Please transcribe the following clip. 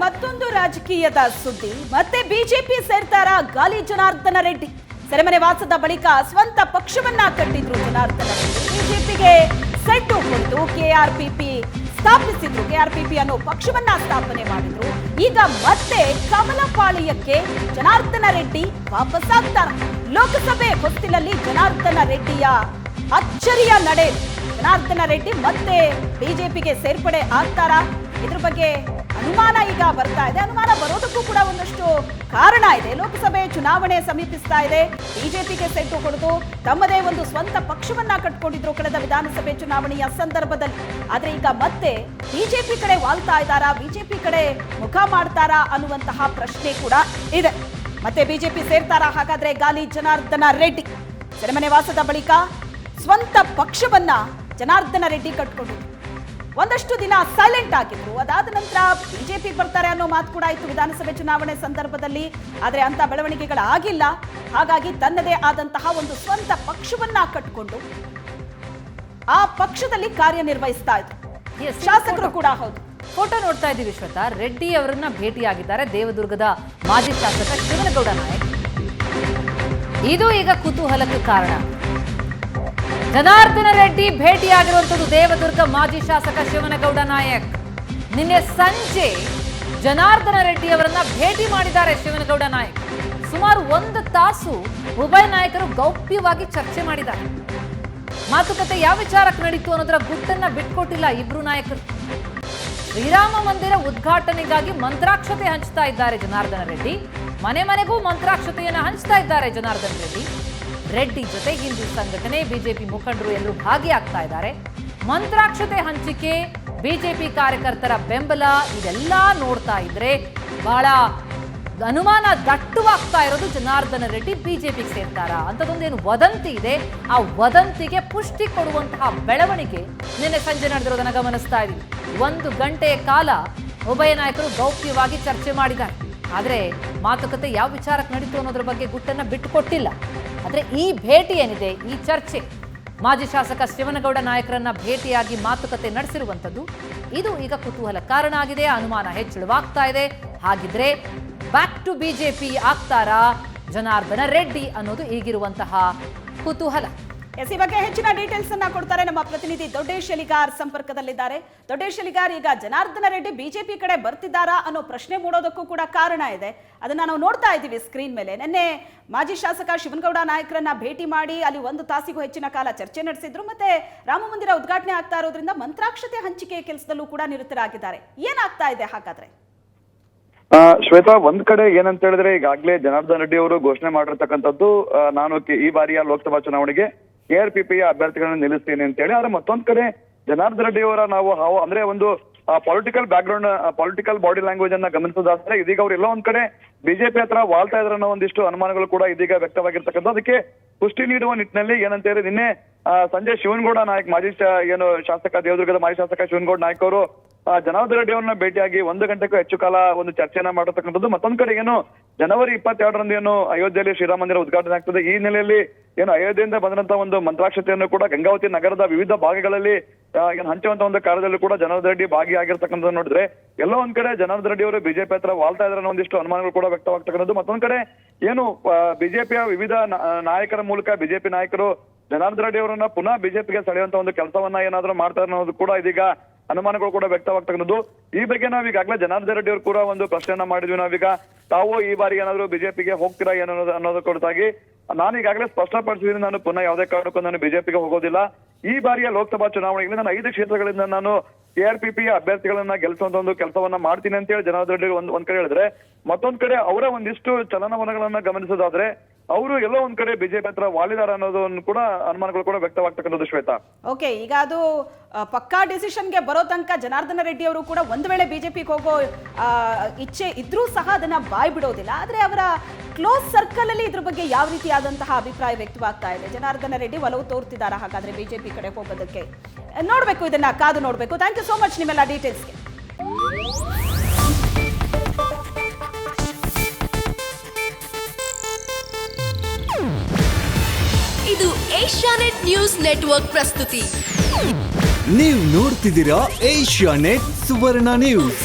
ಮತ್ತೊಂದು ರಾಜಕೀಯದ ಸುದ್ದಿ. ಮತ್ತೆ ಬಿಜೆಪಿ ಸೇರ್ತಾರ ಗಾಲಿ ಜನಾರ್ದನ ರೆಡ್ಡಿ. ಸೆರೆಮನೆ ವಾಸದ ಬಳಿಕ ಸ್ವಂತ ಪಕ್ಷವನ್ನ ಕಟ್ಟಿದ್ರು ಜನಾರ್ದನ ರೆಡ್ಡಿ. ಬಿಜೆಪಿಗೆ ಸೆಡ್ಡು ಹೊಡೆದು ಕೆಆರ್ಪಿಪಿ ಸ್ಥಾಪಿಸಿದ್ರು. ಕೆಆರ್ಪಿಪಿ ಅನ್ನೋ ಪಕ್ಷವನ್ನ ಸ್ಥಾಪನೆ ಮಾಡಿದ್ರು. ಈಗ ಮತ್ತೆ ಕಮಲಪಾಳ್ಯಕ್ಕೆ ಜನಾರ್ದನ ರೆಡ್ಡಿ ವಾಪಸ್ ಆಗ್ತಾರ. ಲೋಕಸಭೆ ಹೊಸ್ತಿಲಲ್ಲಿ ಜನಾರ್ದನ ರೆಡ್ಡಿಯ ಅಚ್ಚರಿಯ ನಡೆ. ಜನಾರ್ದನ ರೆಡ್ಡಿ ಮತ್ತೆ ಬಿಜೆಪಿಗೆ ಸೇರ್ಪಡೆ ಆಗ್ತಾರಾ? ಇದ್ರ ಬಗ್ಗೆ ಅನುಮಾನ ಈಗ ಬರ್ತಾ ಇದೆ. ಅನುಮಾನ ಬರೋದಕ್ಕೂ ಕೂಡ ಒಂದಷ್ಟು ಕಾರಣ ಇದೆ. ಲೋಕಸಭೆ ಚುನಾವಣೆ ಸಮೀಪಿಸ್ತಾ ಇದೆ. ಬಿಜೆಪಿಗೆ ಸೆಟ್ಟು ಹೊಡೆದು ತಮ್ಮದೇ ಒಂದು ಸ್ವಂತ ಪಕ್ಷವನ್ನ ಕಟ್ಕೊಂಡಿದ್ರು ಕಳೆದ ವಿಧಾನಸಭೆ ಚುನಾವಣೆಯ ಸಂದರ್ಭದಲ್ಲಿ. ಆದ್ರೆ ಈಗ ಮತ್ತೆ ಬಿಜೆಪಿ ಕಡೆ ವಾಲ್ತಾ ಇದ್ದಾರಾ, ಬಿಜೆಪಿ ಕಡೆ ಮುಖ ಮಾಡ್ತಾರಾ ಅನ್ನುವಂತಹ ಪ್ರಶ್ನೆ ಕೂಡ ಇದೆ. ಮತ್ತೆ ಬಿಜೆಪಿ ಸೇರ್ತಾರಾ ಹಾಗಾದ್ರೆ ಗಾಲಿ ಜನಾರ್ದನ ರೆಡ್ಡಿ? ಸೆರೆಮನೆ ವಾಸದ ಬಳಿಕ ಸ್ವಂತ ಪಕ್ಷವನ್ನ ಜನಾರ್ದನ ರೆಡ್ಡಿ ಕಟ್ಕೊಂಡಿದ್ರು. ಒಂದಷ್ಟು ದಿನ ಸೈಲೆಂಟ್ ಆಗಿದ್ರು. ಅದಾದ ನಂತರ ಬಿಜೆಪಿ ಬರ್ತಾರೆ ಅನ್ನೋ ಮಾತು ಕೂಡ ಇತ್ತು ವಿಧಾನಸಭೆ ಚುನಾವಣೆ ಸಂದರ್ಭದಲ್ಲಿ. ಆದರೆ ಅಂತ ಬೆಳವಣಿಗೆಗಳಾಗಿಲ್ಲ. ಹಾಗಾಗಿ ತನ್ನದೇ ಆದಂತಹ ಒಂದು ಸ್ವಂತ ಪಕ್ಷವನ್ನ ಕಟ್ಟಿಕೊಂಡು ಆ ಪಕ್ಷದಲ್ಲಿ ಕಾರ್ಯನಿರ್ವಹಿಸ್ತಾ ಇದ್ರು. ಶಾಸಕರು ಕೂಡ ಹೌದು. ಫೋಟೋ ನೋಡ್ತಾ ಇದ್ದೀವಿ ಶ್ವೇತಾ. ರೆಡ್ಡಿ ಅವರನ್ನ ಭೇಟಿಯಾಗಿದ್ದಾರೆ ದೇವದುರ್ಗದ ಮಾಜಿ ಶಾಸಕ ಶಿವನಗೌಡ ನಾಯಕ್. ಇದು ಈಗ ಕುತೂಹಲಕ್ಕೆ ಕಾರಣ. ಜನಾರ್ದನ ರೆಡ್ಡಿ ಭೇಟಿಯಾಗಿರುವಂಥದ್ದು ದೇವದುರ್ಗ ಮಾಜಿ ಶಾಸಕ ಶಿವನಗೌಡ ನಾಯಕ್. ನಿನ್ನೆ ಸಂಜೆ ಜನಾರ್ದನ ರೆಡ್ಡಿ ಅವರನ್ನ ಭೇಟಿ ಮಾಡಿದ್ದಾರೆ ಶಿವನಗೌಡ ನಾಯಕ್. ಸುಮಾರು 1 ತಾಸು ಉಭಯ ನಾಯಕರು ಗೌಪ್ಯವಾಗಿ ಚರ್ಚೆ ಮಾಡಿದ್ದಾರೆ. ಮಾತುಕತೆ ಯಾವ ವಿಚಾರಕ್ಕೆ ನಡೀತು ಅನ್ನೋದರ ಗುಟ್ಟನ್ನ ಬಿಟ್ಕೊಟ್ಟಿಲ್ಲ ಇಬ್ರು ನಾಯಕರು. ಶ್ರೀರಾಮ ಮಂದಿರ ಉದ್ಘಾಟನೆಗಾಗಿ ಮಂತ್ರಾಕ್ಷತೆ ಹಂಚ್ತಾ ಇದ್ದಾರೆ ಜನಾರ್ದನ ರೆಡ್ಡಿ. ಮನೆ ಮನೆಗೂ ಮಂತ್ರಾಕ್ಷತೆಯನ್ನ ಹಂಚ್ತಾ ಇದ್ದಾರೆ ಜನಾರ್ದನ ರೆಡ್ಡಿ. ರೆಡ್ಡಿ ಜೊತೆ ಹಿಂದೂ ಸಂಘಟನೆ, ಬಿಜೆಪಿ ಮುಖಂಡರು ಎಲ್ಲರೂ ಭಾಗಿಯಾಗ್ತಾ ಇದ್ದಾರೆ. ಮಂತ್ರಾಕ್ಷತೆ ಹಂಚಿಕೆ, ಬಿಜೆಪಿ ಕಾರ್ಯಕರ್ತರ ಬೆಂಬಲ ಇದೆಲ್ಲ ನೋಡ್ತಾ ಇದ್ರೆ ಬಹಳ ಅನುಮಾನ ದಟ್ಟವಾಗ್ತಾ ಇರೋದು ಜನಾರ್ದನ ರೆಡ್ಡಿ ಬಿಜೆಪಿಗೆ ಸೇರ್ತಾರಾ ಅಂತದೊಂದೇನು ವದಂತಿ ಇದೆ. ಆ ವದಂತಿಗೆ ಪುಷ್ಟಿ ಕೊಡುವಂತಹ ಬೆಳವಣಿಗೆ ನಿನ್ನೆ ಸಂಜೆ ನಡೆದಿರೋದನ್ನ ಗಮನಿಸ್ತಾ ಇದೀವಿ. 1 ಗಂಟೆಯ ಕಾಲ ಉಭಯ ನಾಯಕರು ಗೌಪ್ಯವಾಗಿ ಚರ್ಚೆ ಮಾಡಿದ್ದಾರೆ. ಆದರೆ ಮಾತುಕತೆ ಯಾವ ವಿಚಾರಕ್ಕೆ ನಡೀತು ಅನ್ನೋದ್ರ ಬಗ್ಗೆ ಗುಟ್ಟನ್ನ ಬಿಟ್ಟುಕೊಟ್ಟಿಲ್ಲ. ಆದರೆ ಈ ಭೇಟಿ ಏನಿದೆ, ಈ ಚರ್ಚೆ, ಮಾಜಿ ಶಾಸಕ ಶಿವನಗೌಡ ನಾಯಕರನ್ನ ಭೇಟಿಯಾಗಿ ಮಾತುಕತೆ ನಡೆಸಿರುವಂಥದ್ದು, ಇದು ಈಗ ಕುತೂಹಲ ಕಾರಣ ಆಗಿದೆ. ಅನುಮಾನ ಹೆಚ್ಚಳವಾಗ್ತಾ ಇದೆ. ಹಾಗಿದ್ರೆ ಬ್ಯಾಕ್ ಟು ಬಿಜೆಪಿ ಆಗ್ತಾರಾ ಜನಾರ್ದನ ರೆಡ್ಡಿ ಅನ್ನೋದು ಈಗಿರುವಂತಹ ಕುತೂಹಲ. ಈ ಬಗ್ಗೆ ಹೆಚ್ಚಿನ ಡೀಟೇಲ್ಸ್ ಅನ್ನ ಕೊಡ್ತಾರೆ ನಮ್ಮ ಪ್ರತಿನಿಧಿ ದೊಡ್ಡೇಶ್ ಎಲಿಗಾರ್ ಸಂಪರ್ಕದಲ್ಲಿದ್ದಾರೆ. ದೊಡ್ಡೇಶ್ ಎಲಿಗಾರ್, ಈಗ ಜನಾರ್ದನ ರೆಡ್ಡಿ ಬಿಜೆಪಿ ಕಡೆ ಬರ್ತಿದ್ದಾರಾ ಅನ್ನೋ ಪ್ರಶ್ನೆ ಮೂಡೋದಕ್ಕೂ ಕೂಡ ಕಾರಣ ಇದೆ. ಅದನ್ನ ನಾವು ನೋಡ್ತಾ ಇದ್ದೀವಿ ಸ್ಕ್ರೀನ್ ಮೇಲೆ. ನಿನ್ನೆ ಮಾಜಿ ಶಾಸಕ ಶಿವನಗೌಡ ನಾಯಕರನ್ನ ಭೇಟಿ ಮಾಡಿ ಅಲ್ಲಿ 1 ತಾಸಿಗೂ ಹೆಚ್ಚಿನ ಕಾಲ ಚರ್ಚೆ ನಡೆಸಿದ್ರು. ಮತ್ತೆ ರಾಮ ಮಂದಿರ ಉದ್ಘಾಟನೆ ಆಗ್ತಾ ಇರೋದ್ರಿಂದ ಮಂತ್ರಾಕ್ಷತೆ ಹಂಚಿಕೆ ಕೆಲಸದಲ್ಲೂ ಕೂಡ ನಿರತರಾಗಿದ್ದಾರೆ. ಏನಾಗ್ತಾ ಇದೆ ಹಾಗಾದ್ರೆ? ಶ್ವೇತಾ, ಒಂದ್ ಕಡೆ ಏನಂತ ಹೇಳಿದ್ರೆ ಈಗಾಗಲೇ ಜನಾರ್ದನ ರೆಡ್ಡಿ ಅವರು ಘೋಷಣೆ ಮಾಡಿರ್ತಕ್ಕಂಥದ್ದು, ನಾನು ಈ ಬಾರಿಯ ಲೋಕಸಭಾ ಚುನಾವಣೆಗೆ ಕೆಆರ್ಪಿಪಿಯ ಅಭ್ಯರ್ಥಿಗಳನ್ನ ನಿಲ್ಲಿಸ್ತೀನಿ ಅಂತ ಹೇಳಿ. ಆದ್ರೆ ಮತ್ತೊಂದ್ ಕಡೆ ಜನಾರ್ದನ ರೆಡ್ಡಿ ಅವರ ನಾವು ಅಂದ್ರೆ ಒಂದು political back ground, political body language ಅನ್ನ ಗಮನಿಸೋದಾದ್ರೆ ಇದೀಗ ಅವ್ರು ಎಲ್ಲೋ ಒಂದ್ ಕಡೆ ಬಿಜೆಪಿ ಹತ್ರ ವಾಲ್ತಾ ಇದ್ರ ಅನ್ನೋ ಒಂದಿಷ್ಟು ಅನುಮಾನಗಳು ಕೂಡ ಇದೀಗ ವ್ಯಕ್ತವಾಗಿರ್ತಕ್ಕಂಥ. ಅದಕ್ಕೆ ಪುಷ್ಟಿ ನೀಡುವ ನಿಟ್ಟಿನಲ್ಲಿ ಏನಂತ ಹೇಳಿ ನಿನ್ನೆ ಸಂಜೆ ಶಿವನಗೌಡ ನಾಯಕ್ ಶಾಸಕ ದೇವದುರ್ಗದ ಮಾಜಿ ಶಾಸಕ ಶಿವನಗೌಡ ನಾಯಕ್ ಅವರು ಜನಾರ್ದನ ರೆಡ್ಡಿ ಅವ್ರನ್ನ ಭೇಟಿಯಾಗಿ 1 ಗಂಟೆಗೂ ಹೆಚ್ಚು ಕಾಲ ಒಂದು ಚರ್ಚೆಯನ್ನ ಮಾಡಿರ್ತಕ್ಕಂಥದ್ದು. ಮತ್ತೊಂದ್ ಕಡೆ ಜನವರಿ 22ರಂದು ಅಯೋಧ್ಯೆಯಲ್ಲಿ ಶ್ರೀರಾಮ ಮಂದಿರ ಉದ್ಘಾಟನೆ ಆಗ್ತದೆ. ಈ ನೆಲೆಯಲ್ಲಿ ಅಯೋಧ್ಯೆಯಿಂದ ಬಂದಂತ ಒಂದು ಮಂತ್ರಾಕ್ಷತೆಯನ್ನು ಕೂಡ ಗಂಗಾವತಿ ನಗರದ ವಿವಿಧ ಭಾಗಗಳಲ್ಲಿ ಹಂಚುವಂತ ಒಂದು ಕಾರ್ಯದಲ್ಲೂ ಕೂಡ ಜನಾರ್ದನ ರೆಡ್ಡಿ ಭಾಗಿಯಾಗಿರ್ತಕ್ಕಂಥದ್ದು ನೋಡಿದ್ರೆ ಎಲ್ಲೋ ಒಂದ್ ಕಡೆ ಜನಾರ್ದನ ರೆಡ್ಡಿ ಅವರು ಬಿಜೆಪಿ ಹತ್ರ ವಾಲ್ತಾ ಇದ್ರೆ ಒಂದಿಷ್ಟು ಅನುಮಾನಗಳು ಕೂಡ ವ್ಯಕ್ತವಾಗ್ತಕ್ಕಂಥದ್ದು. ಮತ್ತೊಂದ್ ಕಡೆ ಬಿಜೆಪಿಯ ವಿವಿಧ ನಾಯಕರ ಮೂಲಕ ಬಿಜೆಪಿ ನಾಯಕರು ಜನಾರ್ದನ ರೆಡ್ಡಿ ಅವರನ್ನ ಪುನಃ ಬಿಜೆಪಿಗೆ ಸೆಳೆಯುವಂತ ಒಂದು ಕೆಲಸವನ್ನ ಏನಾದ್ರೂ ಮಾಡ್ತಾರೆ ಅನ್ನೋದು ಕೂಡ ಇದೀಗ ಅನುಮಾನಗಳು ಕೂಡ ವ್ಯಕ್ತವಾಗ್ತಕ್ಕಂಥದ್ದು. ಈ ಬಗ್ಗೆ ನಾವ್ ಈಗಾಗಲೇ ಜನಾರ್ದನ ರೆಡ್ಡಿ ಅವರು ಕೂಡ ಒಂದು ಪ್ರಶ್ನೆಯನ್ನ ಮಾಡಿದ್ವಿ. ನಾವೀಗ ತಾವು ಈ ಬಾರಿ ಏನಾದ್ರು ಬಿಜೆಪಿಗೆ ಹೋಗ್ತೀರಾ ಏನೋ ಅನ್ನೋದು ಕುರಿತಾಗಿ ನಾನು ಈಗಾಗಲೇ ಸ್ಪಷ್ಟಪಡಿಸಿದ್ದೀನಿ, ನಾನು ಪುನಃ ಯಾವುದೇ ಕಾರಣಕ್ಕೂ ನಾನು ಬಿಜೆಪಿಗೆ ಹೋಗೋದಿಲ್ಲ. ಈ ಬಾರಿಯ ಲೋಕಸಭಾ ಚುನಾವಣೆಯಲ್ಲಿ ನಾನು 5 ಕ್ಷೇತ್ರಗಳಿಂದ ನಾನು ಕೆಆರ್ಪಿಪಿಯ ಅಭ್ಯರ್ಥಿಗಳನ್ನ ಗೆಲ್ಲಿಸುವಂತ ಒಂದು ಕೆಲಸವನ್ನ ಮಾಡ್ತೀನಿ ಅಂತ ಹೇಳಿ ಜನಾರ್ದನ ರೆಡ್ಡಿ ಒಂದ್ ಕಡೆ ಹೇಳಿದ್ರೆ, ಮತ್ತೊಂದ್ ಕಡೆ ಅವರ ಒಂದಿಷ್ಟು ಚಲನವಲನಗಳನ್ನ ಗಮನಿಸೋದಾದ್ರೆ ಅವರು ಎಲ್ಲೋ ಒಂದ್ ಕಡೆ ಬಿಜೆಪಿ ಹತ್ರ ವಾಲಿದಾರ ಅನ್ನೋದನ್ನು ಕೂಡ ಅನುಮಾನಗಳು ಕೂಡ ವ್ಯಕ್ತವಾಗ್ತಕ್ಕಂಥದ್ದು. ಶ್ವೇತಾ, ಓಕೆ, ಈಗ ಅದು ಪಕ್ಕಾ ಡಿಸಿಷನ್ಗೆ ಬರೋ ತನಕ ಜನಾರ್ದನ ರೆಡ್ಡಿ ಅವರು ಕೂಡ ಒಂದ್ ವೇಳೆ ಬಿಜೆಪಿಗೆ ಹೋಗೋ ಇಚ್ಛೆ ಇದ್ರೂ ಸಹ ಅದನ್ನ ಬಾಯ್ ಬಿಡೋದಿಲ್ಲ. ಆದ್ರೆ ಅವರ ಕ್ಲೋಸ್ ಸರ್ಕಲ್ ಅಲ್ಲಿ ಇದ್ರ ಬಗ್ಗೆ ಯಾವ ರೀತಿಯಾದಂತಹ ಅಭಿಪ್ರಾಯ ವ್ಯಕ್ತವಾಗ್ತಾ ಇದೆ? ಜನಾರ್ದನ ರೆಡ್ಡಿ ಒಲವು ತೋರ್ತಿದಾರ ಹಾಗಾದ್ರೆ ಬಿಜೆಪಿ ಕಡೆ ಹೋಗೋದಕ್ಕೆ? ನೋಡ್ಬೇಕು, ಇದನ್ನ ಕಾದು ನೋಡ್ಬೇಕು. ಥ್ಯಾಂಕ್ ಯು ಸೋ ಮಚ್ ನಿಮ್ಮೆಲ್ಲ ಡೀಟೇಲ್ಸ್ಗೆ. ಇದು ಏಷ್ಯಾನೆಟ್ ನ್ಯೂಸ್ ನೆಟ್ವರ್ಕ್ ಪ್ರಸ್ತುತಿ. ನೀವು ನೋಡ್ತಿದ್ದೀರಾ ಏಷ್ಯಾನೆಟ್ ಸುವರ್ಣ ನ್ಯೂಸ್.